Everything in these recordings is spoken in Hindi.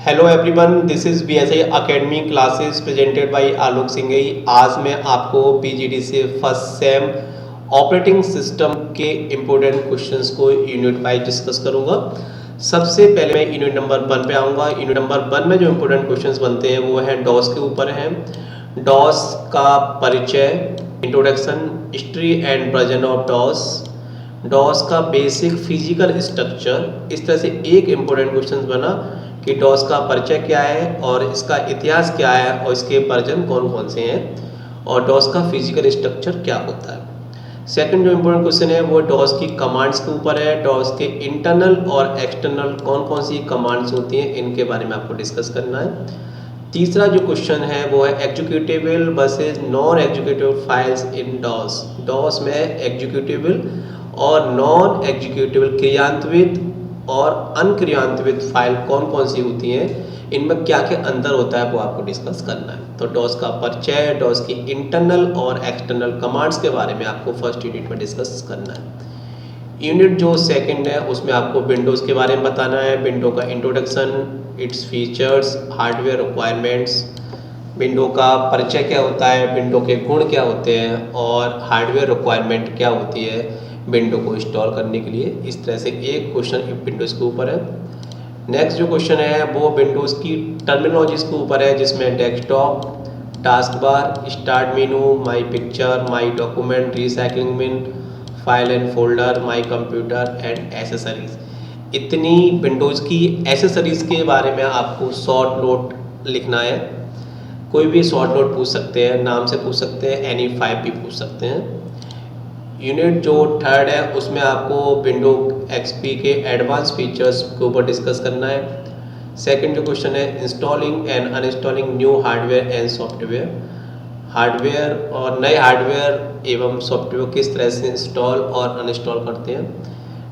Hello everyone, this is BSI academy classes presented by Alok Singhai. आज मैं आपको PGDCA first sem operating system के इम्पोर्टेंट क्वेश्चंस को यूनिट वाइज डिस्कस करूंगा। सबसे पहले मैं यूनिट नंबर 1 पे आऊंगा। यूनिट नंबर 1 में जो इम्पोर्टेंट क्वेश्चंस बनते हैं वो है डॉस के ऊपर है। डॉस का परिचय, introduction, history and version of DOS, DOS का बेसिक फिजिकल स्ट्रक्चर। इस तरह से एक इम्पोर्टेंट क्वेश्चन बना कि डॉस का परिचय क्या है और इसका इतिहास क्या है और इसके वर्जन कौन कौन से हैं और डॉस का फिजिकल स्ट्रक्चर क्या होता है। सेकंड जो इम्पोर्टेंट क्वेश्चन है वो डॉस की कमांड्स के ऊपर है। डॉस के इंटरनल और एक्सटर्नल कौन कौन सी कमांड्स होती हैं इनके बारे में आपको डिस्कस करना है। तीसरा जो क्वेश्चन है वो है executable versus non executive files in DOS. DOS में एग्जीक्यूटेबल और नॉन एग्जीक्यूटेबल क्रियान्वित और अनक्रियान्वित फाइल कौन कौन सी होती हैं, इनमें क्या क्या अंतर होता है वो आपको डिस्कस करना है। तो डॉस का परिचय, डॉस की इंटरनल और एक्सटर्नल कमांड्स के बारे में आपको फर्स्ट यूनिट में डिस्कस करना है। यूनिट जो सेकंड है उसमें आपको विंडोज़ के बारे में बताना है। विंडो का introduction, its features, hardware requirements, window का परिचय क्या होता है, विंडो के गुण क्या होते हैं और हार्डवेयर रिक्वायरमेंट क्या होती है विंडो को इंस्टॉल करने के लिए। इस तरह से एक क्वेश्चन विंडोज़ के ऊपर है। नेक्स्ट जो क्वेश्चन है वो विंडोज़ की टर्मिनोलॉजीज के ऊपर है, जिसमें desktop, task bar, start menu, my picture, my document, recycling bin, file and folder, my computer and accessories. इतनी विंडोज़ की एसेसरीज के बारे में आपको शॉर्ट नोट लिखना है। कोई भी शॉर्ट नोट पूछ सकते हैं, नाम से पूछ सकते हैं, एनी 5 भी पूछ सकते हैं। यूनिट जो थर्ड है उसमें आपको विंडो XP के एडवांस फीचर्स के ऊपर डिस्कस करना है। सेकंड जो क्वेश्चन है installing and uninstalling new hardware and software. Hardware और नए हार्डवेयर एवं सॉफ्टवेयर किस तरह से इंस्टॉल और अनइंस्टॉल करते हैं।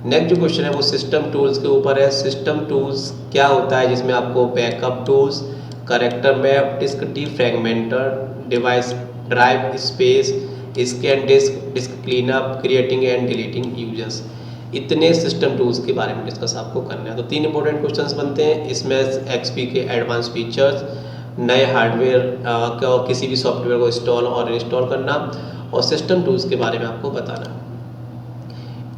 नेक्स्ट जो क्वेश्चन है वो सिस्टम टूल्स के ऊपर है। सिस्टम टूल्स क्या होता है, जिसमें आपको backup tools, character map, disk defragmenter, device drive space, scan disk, disk cleanup, creating and deleting users. इतने सिस्टम टूल्स के बारे में डिस्कस आपको करना है। तो 3 इंपॉर्टेंट क्वेश्चंस बनते हैं इसमें। XP के एडवांस फीचर्स, नए हार्डवेयर का किसी भी सॉफ्टवेयर को इंस्टॉल और इंस्टॉल करना और सिस्टम टूल्स के बारे में आपको बताना है।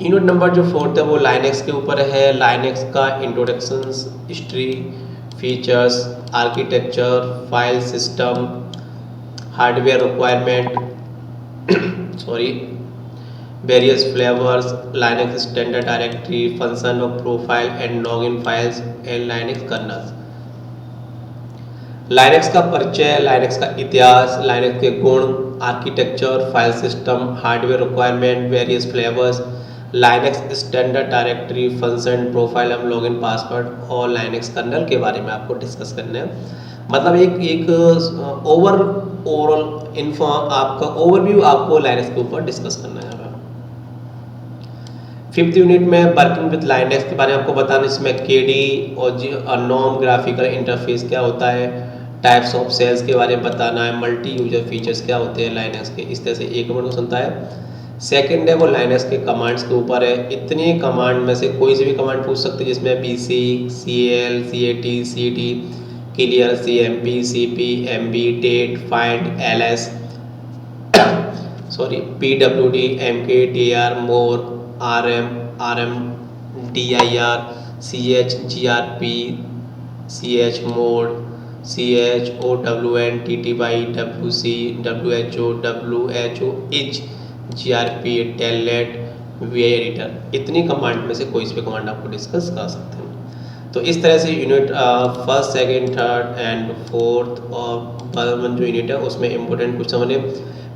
यूनिट नंबर जो 4th है वो लाइनेक्स के ऊपर है। लाइनेक्स का introduction, history, features, architecture, file system, hardware requirement various flavors, Linux standard directory, function of profile and login files and Linux kernels। Linux का परिचय, Linux का इतिहास, Linux के गुण, architecture, file system, hardware requirement, various flavours, Linux standard directory, function, profile and login password और Linux कर्नल के बारे में आपको डिस्कस करना है। मतलब एक ओवरऑल इन्फो आपका ओवरव्यू आपको लाइनेक्स के ऊपर डिस्कस करना है। 5th यूनिट में वर्किंग विद लाइनेक्स के बारे में आपको बताना, इसमें KD और नॉर्म ग्राफिकल इंटरफेस क्या होता है, टाइप्स ऑफ सेल्स के बारे में बताना है, मल्टी यूजर फीचर्स क्या होते हैं लाइनेक्स के। इस तरह से एक नंबर को सुनता है। सेकंड है वो लाइनेक्स के कमांड्स के ऊपर है। इतने कमांड में से कोई से भी कमांड पूछ सकते हैं, जिसमें BC, CL, CAT, CD, clear, CMP, CP, MB, date, find, LS, PWD, MK, DR, more, RM, DIR, CH, GRP, CH mode, CH, OWN, TTY, WC, WHO, ITch, GRP, telnet, VI editor. इतनी कमांड में से कोई सी भी कमांड आपको डिस्कस कर सकते हैं। तो इस तरह से unit first, second, third and fourth और 1 जो यूनिट है उसमें इम्पोर्टेंट क्वेश्चन बने।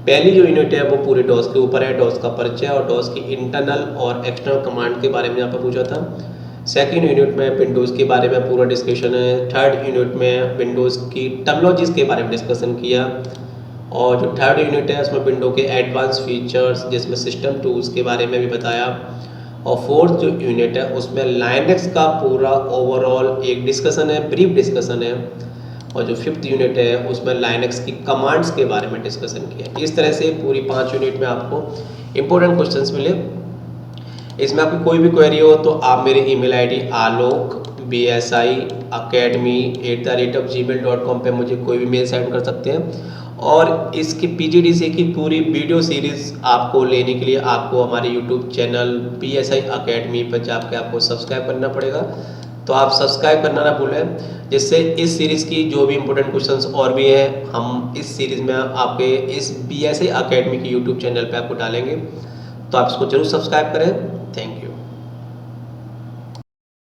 पहली जो यूनिट है वो पूरे डॉस के ऊपर है, डॉस का परिचय और डॉस की इंटरनल और एक्सटर्नल कमांड के बारे में यहाँ पर पूछा था। सेकंड यूनिट में विंडोज़ के बारे में पूरा डिस्कशन है। थर्ड यूनिट में विंडोज़ की टर्मिनोलॉजीज के बारे में डिस्कशन किया और जो थर्ड यूनिट है उसमें विंडो के एडवांस फीचर्स, जिसमें सिस्टम टूल्स के बारे में भी बताया। और फोर्थ जो यूनिट है उसमें लाइनेक्स का पूरा ओवरऑल एक डिस्कशन है, ब्रीफ डिस्कशन है। और जो 5th यूनिट है उसमें लाइनेक्स की कमांड्स के बारे में डिस्कशन किया। इस तरह से पूरी 5 यूनिट में आपको इंपॉर्टेंट क्वेश्चंस मिले। इसमें आपकी कोई भी क्वेरी हो तो आप मेरे email ID alok bsiacademy@gmail.com पे मुझे कोई भी मेल सेंड कर सकते हैं। और इसकी पीजीडीसी की पूरी वीडियो सीरीज़ आपको लेने के लिए आपको हमारे यूट्यूब चैनल PSI अकेडमी पर जाकर आपको सब्सक्राइब करना पड़ेगा। तो आप सब्सक्राइब करना ना भूलें, जिससे इस सीरीज़ की जो भी इम्पोर्टेंट क्वेश्चंस और भी हैं हम इस सीरीज़ में आपके इस PSI अकेडमी की यूट्यूब चैनल पे आपको डालेंगे। तो आप इसको जरूर सब्सक्राइब करें।